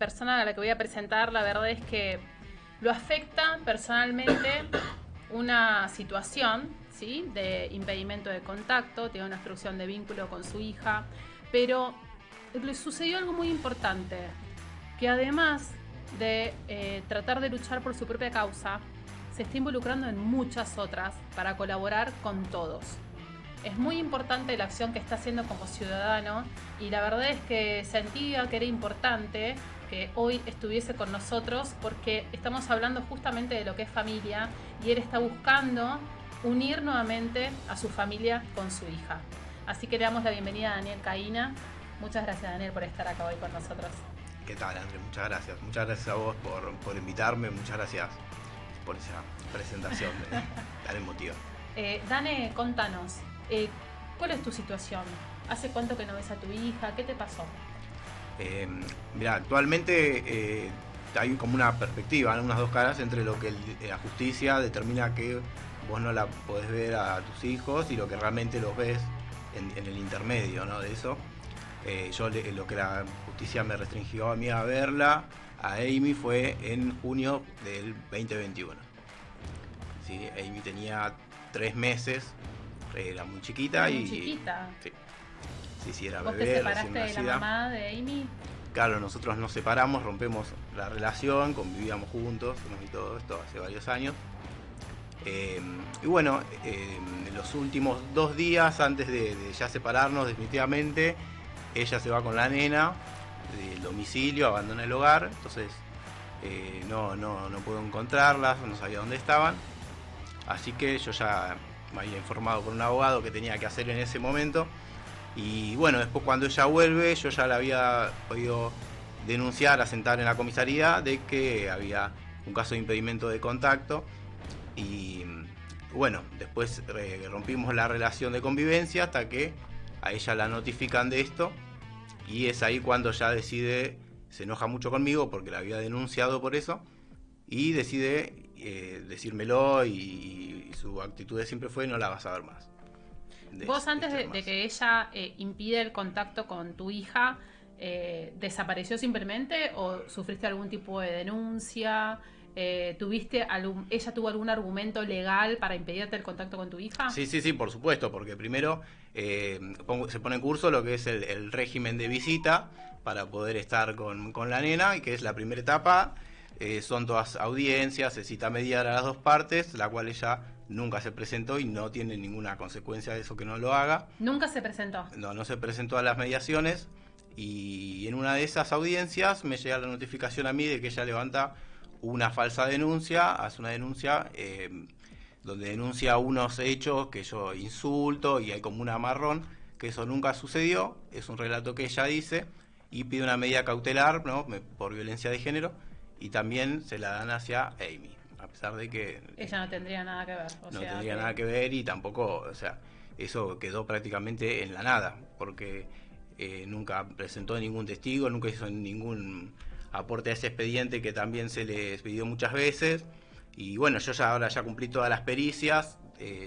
persona a la que voy a presentar, la verdad es que lo afecta personalmente una situación, ¿sí?, de impedimento de contacto, tiene una obstrucción de vínculo con su hija, pero le sucedió algo muy importante, que además de tratar de luchar por su propia causa, se está involucrando en muchas otras para colaborar con todos. Es muy importante la acción que está haciendo como ciudadano y la verdad es que sentía que era importante que hoy estuviese con nosotros porque estamos hablando justamente de lo que es familia y él está buscando unir nuevamente a su familia con su hija. Así que le damos la bienvenida a Daniel Caína. Muchas gracias, Daniel, por estar acá hoy con nosotros. ¿Qué tal, André? Muchas gracias. Muchas gracias a vos por invitarme. Muchas gracias por esa presentación tan emotiva. Dane, contanos, ¿cuál es tu situación? ¿Hace cuánto que no ves a tu hija? ¿Qué te pasó? Mira, actualmente hay como una perspectiva, ¿no? Unas dos caras entre lo que la justicia determina que vos no la podés ver a tus hijos y lo que realmente los ves en el intermedio, ¿no? De eso. Lo que la justicia me restringió a mí a verla, a Amy, fue en junio del 2021. ¿Sí? Amy tenía 3 meses, era muy chiquita. Muy chiquita. Sí, era ¿Vos bebé, te separaste recién de nacida. la mamá de Amy? Claro, nosotros nos separamos, rompemos la relación, convivíamos juntos y todo esto hace varios años. Y bueno, en los últimos 2 días antes de ya separarnos definitivamente, ella se va con la nena del domicilio, abandona el hogar, entonces no puedo encontrarlas, no sabía dónde estaban. Así que yo ya me había informado por un abogado que tenía que hacer en ese momento. Y bueno, después cuando ella vuelve, yo ya la había podido denunciar, asentar en la comisaría de que había un caso de impedimento de contacto. Y bueno, después rompimos la relación de convivencia hasta que a ella la notifican de esto. Y es ahí cuando ya decide, se enoja mucho conmigo porque la había denunciado por eso. Y decide decírmelo y su actitud de siempre fue: no la vas a ver más. Vos antes de que ella impide el contacto con tu hija, ¿desapareció simplemente o sufriste algún tipo de denuncia? ¿Ella tuvo algún argumento legal para impedirte el contacto con tu hija? Sí, por supuesto, porque primero se pone en curso lo que es el régimen de visita para poder estar con la nena, y que es la primera etapa. Son todas audiencias, se cita mediar a las dos partes, la cual ella nunca se presentó y no tiene ninguna consecuencia de eso que no lo haga. ¿Nunca se presentó? No se presentó a las mediaciones, y en una de esas audiencias me llega la notificación a mí de que ella levanta una falsa denuncia, hace una denuncia donde denuncia unos hechos que yo insulto y hay como un amarrón, que eso nunca sucedió, es un relato que ella dice, y pide una medida cautelar, ¿no?, por violencia de género, y también se la dan hacia Amy, a pesar de que ella no tendría nada que ver. Tendría nada que ver, y tampoco, o sea, eso quedó prácticamente en la nada, porque nunca presentó ningún testigo, nunca hizo ningún aporte a ese expediente que también se les pidió muchas veces. Y bueno, yo ahora ya cumplí todas las pericias,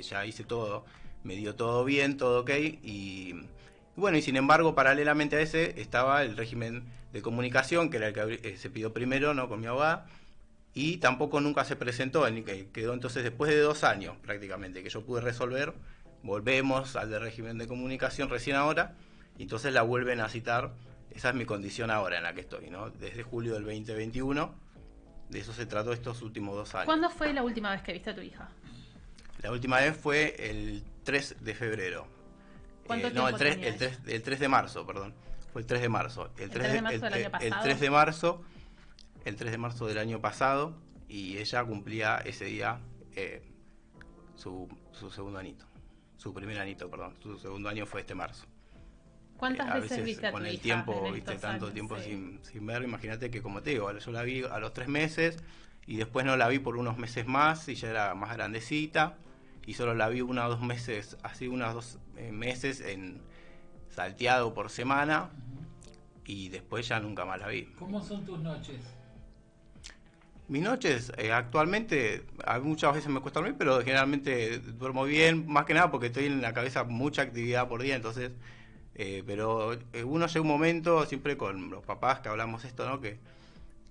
ya hice todo, me dio todo bien, todo ok, y bueno, y sin embargo, paralelamente a ese estaba el régimen de comunicación, que era el que se pidió primero, ¿no?, con mi abogada, y tampoco nunca se presentó. Quedó entonces, después de 2 años prácticamente que yo pude resolver, volvemos al de régimen de comunicación recién ahora, y entonces la vuelven a citar. Esa es mi condición ahora en la que estoy, ¿no?, desde julio del 2021. De eso se trató estos últimos 2 años. ¿Cuándo fue la última vez que viste a tu hija? La última vez fue el 3 de febrero. ¿Cuánto No, tiempo tenía ella? el 3 de marzo, perdón. Fue el 3 de marzo. ¿El 3 de marzo del año pasado? El 3 de marzo del año pasado, y ella cumplía ese día su segundo anito. Su primer anito, perdón. Su segundo año fue este marzo. ¿Cuántas veces viste a tu hija? Con el tiempo, en viste, estos tanto años? tiempo Sí. sin ver, imagínate que, como te digo, yo la vi a los 3 meses, y después no la vi por unos meses más, y ya era más grandecita, y solo la vi 1 o 2 meses, así unos 2 meses en salteado por semana, y después ya nunca más la vi. ¿Cómo son tus noches? Mis noches, actualmente, muchas veces me cuesta dormir, pero generalmente duermo bien, más que nada porque estoy en la cabeza mucha actividad por día, entonces, pero uno llega un momento, siempre con los papás que hablamos esto, ¿no?, que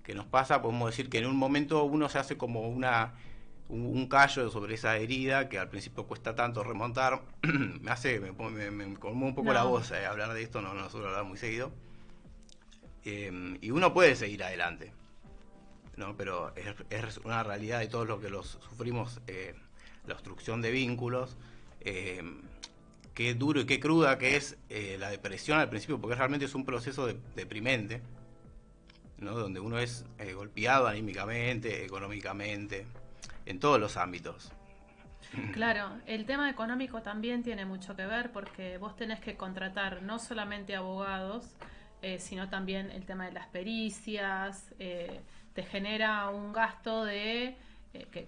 que nos pasa, podemos decir que en un momento uno se hace como un callo sobre esa herida que al principio cuesta tanto remontar. Me colmó un poco la voz hablar de esto, no suelo hablar muy seguido. Y uno puede seguir adelante, ¿no? Pero es una realidad de todos los que los sufrimos, la obstrucción de vínculos, qué duro y qué cruda que es la depresión al principio, porque realmente es un proceso deprimente, ¿no? Donde uno es golpeado anímicamente, económicamente, en todos los ámbitos. Claro, el tema económico también tiene mucho que ver porque vos tenés que contratar no solamente abogados, sino también el tema de las pericias, te genera un gasto de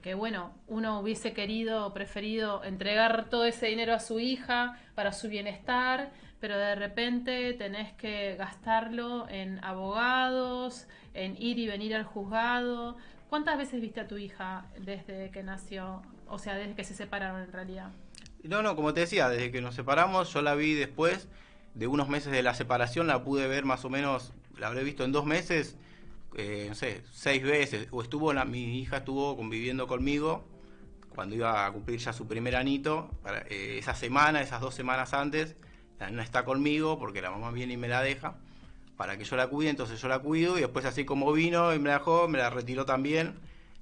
que bueno, uno hubiese querido, preferido entregar todo ese dinero a su hija para su bienestar, pero de repente tenés que gastarlo en abogados, en ir y venir al juzgado. ¿Cuántas veces viste a tu hija desde que nació? O sea, desde que se separaron en realidad. No, como te decía, desde que nos separamos, yo la vi después de unos meses de la separación, la pude ver más o menos, la habré visto en 2 meses, no sé, 6 veces. O mi hija estuvo conviviendo conmigo cuando iba a cumplir ya su primer anito. Esas 2 semanas antes, la nena está conmigo porque la mamá viene y me la deja para que yo la cuide, entonces yo la cuido y después así como vino y me la dejó, me la retiró también.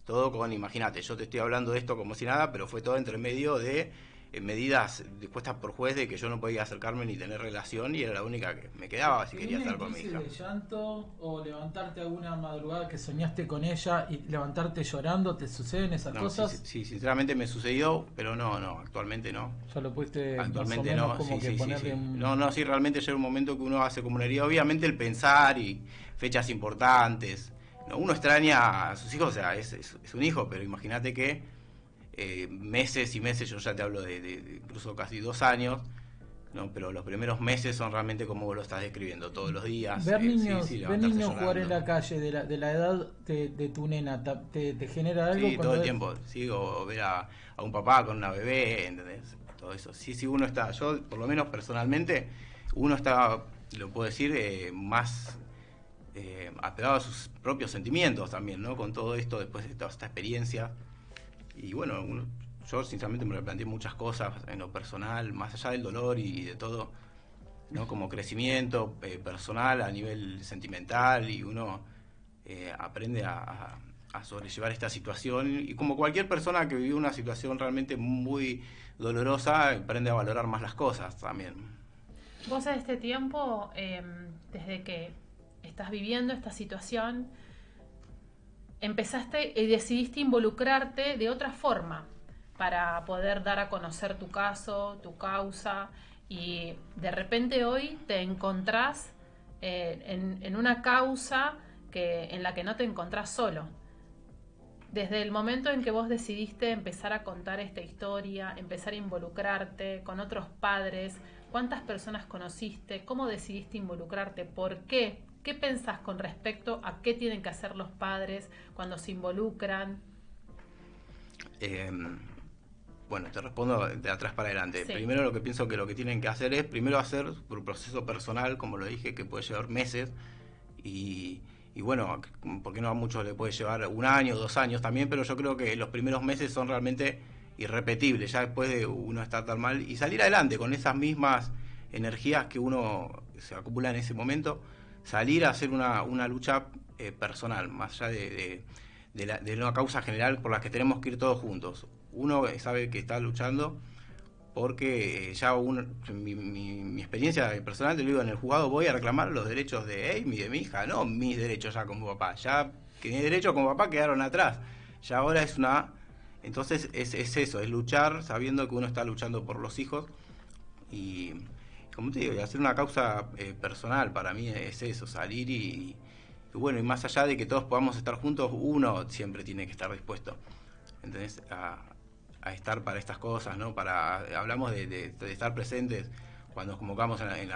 Todo imagínate, yo te estoy hablando de esto como si nada, pero fue todo entre medio de medidas dispuestas por juez de que yo no podía acercarme ni tener relación y era la única que me quedaba si quería estar con mi hija. ¿De llanto o levantarte alguna madrugada que soñaste con ella y levantarte llorando? ¿Te suceden esas cosas? Sí, sinceramente me sucedió, pero no, actualmente no. Ya lo pudiste actualmente más o menos no, como sí, que sí, ponerle sí. un... No, sí, realmente llega un momento que uno hace como una herida. Obviamente el pensar y fechas importantes. No, uno extraña a sus hijos, o sea, es un hijo, pero imagínate que meses y meses, yo ya te hablo de incluso casi 2 años, ¿no? Pero los primeros meses son realmente como vos lo estás describiendo, todos los días. Ver niños, ver niños jugar en la calle de la edad de tu nena, ¿te genera algo? Sí, todo el tiempo, sí, o ver a un papá con una bebé, ¿entendés? Todo eso. Sí, uno está, yo por lo menos personalmente, uno está, lo puedo decir, más apegado a sus propios sentimientos también, ¿no? Con todo esto, después de toda esta experiencia. Y bueno, yo sinceramente me replanteé muchas cosas en lo personal, más allá del dolor y de todo, ¿no? Como crecimiento personal a nivel sentimental, y uno aprende a sobrellevar esta situación, y como cualquier persona que vivió una situación realmente muy dolorosa, aprende a valorar más las cosas también. Vos en este tiempo, desde que estás viviendo esta situación, empezaste y decidiste involucrarte de otra forma para poder dar a conocer tu caso, tu causa, y de repente hoy te encontrás en una causa en la que no te encontrás solo. Desde el momento en que vos decidiste empezar a contar esta historia, empezar a involucrarte con otros padres, ¿cuántas personas conociste? ¿Cómo decidiste involucrarte? ¿Por qué? ¿Qué pensás con respecto a qué tienen que hacer los padres cuando se involucran? Bueno, te respondo de atrás para adelante. Sí. Primero lo que pienso que lo que tienen que hacer es primero hacer un proceso personal, como lo dije, que puede llevar meses. Y bueno, porque no a muchos le puede llevar 1 año, 2 años también, pero yo creo que los primeros meses son realmente irrepetibles, ya después de uno estar tan mal, y salir adelante con esas mismas energías que uno se acumula en ese momento, salir a hacer una lucha personal, más allá de una causa general por la que tenemos que ir todos juntos. Uno sabe que está luchando porque mi experiencia personal, te lo digo, en el juzgado voy a reclamar los derechos de Amy, de mi hija, no mis derechos ya como papá. Ya que mis derechos como papá quedaron atrás. Ya ahora es entonces es eso, es luchar sabiendo que uno está luchando por los hijos. Y como te digo, y hacer una causa personal para mí es eso, salir y bueno, y más allá de que todos podamos estar juntos, uno siempre tiene que estar dispuesto, ¿entendés? A estar para estas cosas, ¿no? Hablamos de estar presentes cuando nos convocamos en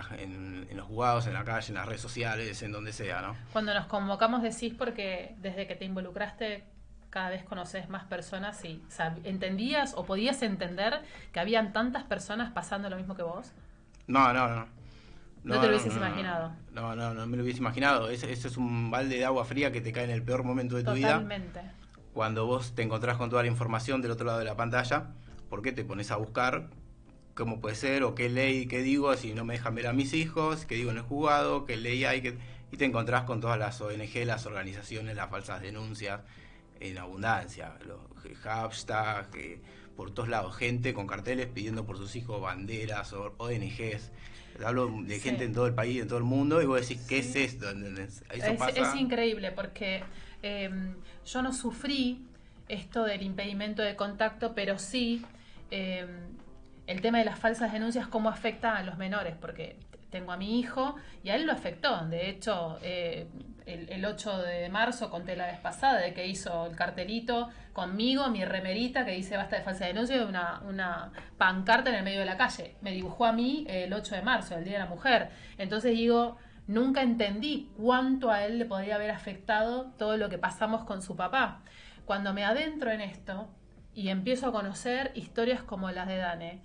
los juzgados, en la calle, en las redes sociales, en donde sea, ¿no? Cuando nos convocamos decís porque desde que te involucraste cada vez conoces más personas y ¿entendías o podías entender que habían tantas personas pasando lo mismo que vos? No, No te lo hubieses imaginado. No me lo hubiese imaginado. Eso es un balde de agua fría que te cae en el peor momento de tu vida. Totalmente. Cuando vos te encontrás con toda la información del otro lado de la pantalla, porque te pones a buscar cómo puede ser o qué ley, qué digo, si no me dejan ver a mis hijos, qué digo en el juzgado, qué ley hay, y te encontrás con todas las ONG, las organizaciones, las falsas denuncias en abundancia, los hashtags, por todos lados, gente con carteles pidiendo por sus hijos banderas o ONGs. Hablo de gente en todo el país, en todo el mundo, y vos decís, ¿qué es esto? ¿Entendés? Eso pasa. Es increíble porque yo no sufrí esto del impedimento de contacto, pero sí el tema de las falsas denuncias, cómo afecta a los menores, porque tengo a mi hijo y a él lo afectó. De hecho, el 8 de marzo conté la vez pasada de que hizo el cartelito conmigo, mi remerita que dice basta de falsa denuncia, y una pancarta en el medio de la calle. Me dibujó a mí el 8 de marzo, el Día de la Mujer. Entonces digo, nunca entendí cuánto a él le podría haber afectado todo lo que pasamos con su papá. Cuando me adentro en esto y empiezo a conocer historias como las de Dane,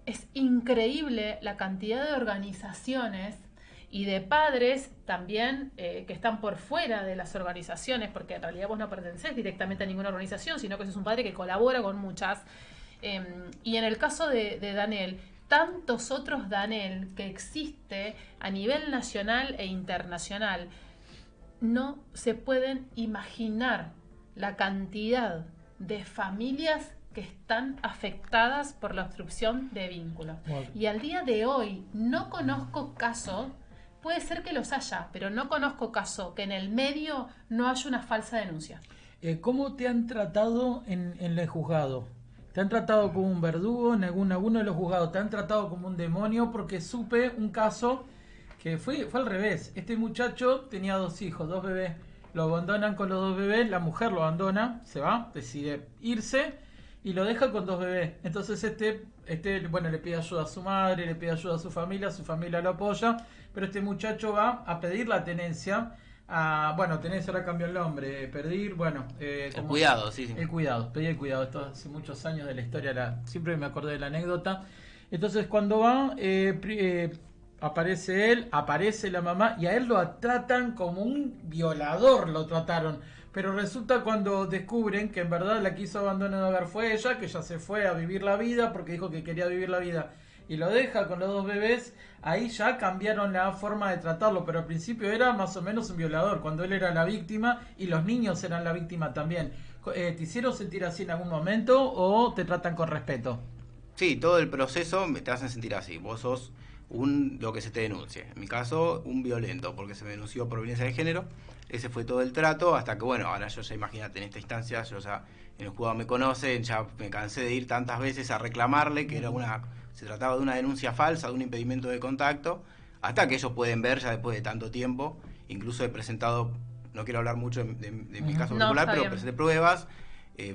es increíble la cantidad de organizaciones y de padres también que están por fuera de las organizaciones, porque en realidad vos no pertenecés directamente a ninguna organización, sino que sos un padre que colabora con muchas. Y en el caso de Daniel, tantos otros Daniel que existe a nivel nacional e internacional, no se pueden imaginar la cantidad de familias que están afectadas por la obstrucción de vínculos. Wow. Y al día de hoy no conozco caso, puede ser que los haya, pero no conozco caso que en el medio no haya una falsa denuncia. ¿Cómo te han tratado en el juzgado? ¿Te han tratado como un verdugo en alguno de los juzgados? ¿Te han tratado como un demonio? Porque supe un caso que fue al revés. Este muchacho tenía 2 hijos, 2 bebés. Lo abandonan con los 2 bebés, la mujer lo abandona, se va, decide irse y lo deja con 2 bebés. Entonces bueno, le pide ayuda a su madre, le pide ayuda a su familia lo apoya, pero este muchacho va a pedir la tenencia. Tenencia, ahora cambió el nombre, pedir, el cuidado, sí. El cuidado, pedí el cuidado, esto hace muchos años de la historia, siempre me acordé de la anécdota. Entonces cuando va, aparece él, aparece la mamá y a él lo tratan como un violador, lo trataron. Pero resulta cuando descubren que en verdad la quiso abandonar el hogar fue ella, que ya se fue a vivir la vida porque dijo que quería vivir la vida y lo deja con los 2 bebés, ahí ya cambiaron la forma de tratarlo, pero al principio era más o menos un violador, cuando él era la víctima y los niños eran la víctima también. ¿Te hicieron sentir así en algún momento o te tratan con respeto? Sí, todo el proceso te hacen sentir así. Vos sos lo que se te denuncie. En mi caso, un violento, porque se me denunció por violencia de género. Ese fue todo el trato, hasta que, ahora yo ya, imagínate, en esta instancia, yo ya en el juzgado me conocen, ya me cansé de ir tantas veces a reclamarle que se trataba de una denuncia falsa, de un impedimento de contacto, hasta que ellos pueden ver ya después de tanto tiempo. Incluso he presentado, no quiero hablar mucho de mi caso particular, pero presenté pruebas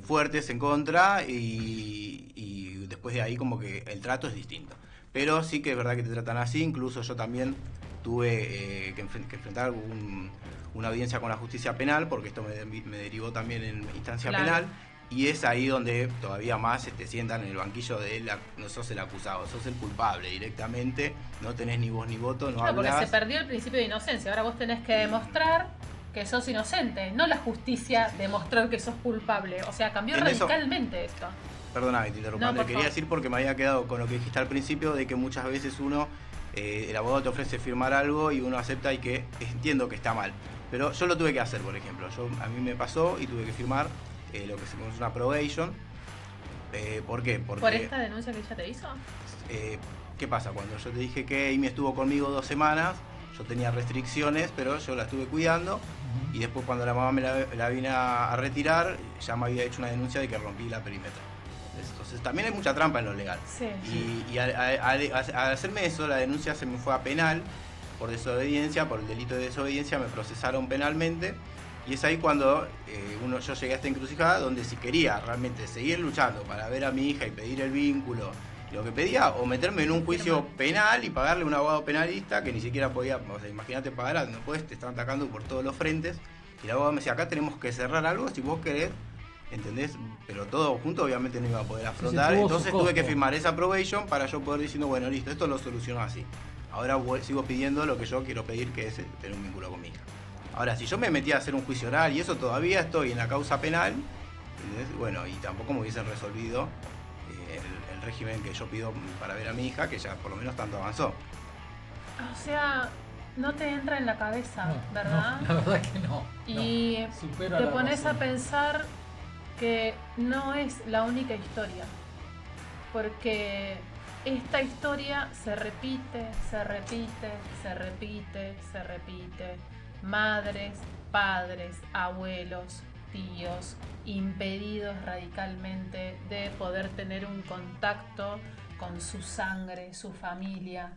fuertes en contra y después de ahí como que el trato es distinto. Pero sí que es verdad que te tratan así. Incluso yo también tuve que enfrentar una audiencia con la justicia penal, porque esto me derivó también en instancia penal, y es ahí donde todavía más te sientan en el banquillo de no sos el acusado, sos el culpable directamente, no tenés ni voz ni voto, no hablas. Porque se perdió el principio de inocencia, ahora vos tenés que demostrar que sos inocente, no la justicia demostrar que sos culpable, o sea, cambió radicalmente esto. Perdóname, te interrumpo. No, quería decir porque me había quedado con lo que dijiste al principio, de que muchas veces el abogado te ofrece firmar algo y uno acepta y que entiendo que está mal. Pero yo lo tuve que hacer, por ejemplo. A mí me pasó y tuve que firmar lo que se conoce una probation. ¿Por qué? Porque, ¿por esta denuncia que ella te hizo? ¿Qué pasa? Cuando yo te dije que Amy estuvo conmigo 2 semanas, yo tenía restricciones, pero yo la estuve cuidando. Y después cuando la mamá me la vine a retirar, ya me había hecho una denuncia de que rompí la perimetral. Entonces también hay mucha trampa en lo legal. Sí. Y al hacerme eso, la denuncia se me fue a penal por desobediencia, por el delito de desobediencia, me procesaron penalmente. Y es ahí cuando yo llegué a esta encrucijada, donde si quería realmente seguir luchando para ver a mi hija y pedir el vínculo, lo que pedía, o meterme en un juicio penal y pagarle a un abogado penalista que ni siquiera podía, o sea, imagínate pagar, no puedes, te están atacando por todos los frentes. Y el abogado me decía, acá tenemos que cerrar algo si vos querés, ¿entendés? Pero todo junto obviamente no iba a poder afrontar, entonces tuve que firmar esa probation para yo poder diciendo, bueno, listo, esto lo solucionó así. ahora sigo pidiendo lo que yo quiero pedir, que es tener un vínculo con mi hija. Ahora, si yo me metía a hacer un juicio oral y eso todavía estoy en la causa penal, ¿entendés? Bueno, y tampoco me hubiesen resolvido el régimen que yo pido para ver a mi hija, que ya por lo menos tanto avanzó. O sea, no te entra en la cabeza, No, ¿verdad? no, la verdad que no. Y no, supera te la pones a razón. pensar que no es la única historia, porque esta historia se repite, se repite, se repite, se repite. Madres, padres, abuelos, tíos, impedidos radicalmente de poder tener un contacto con su sangre, su familia.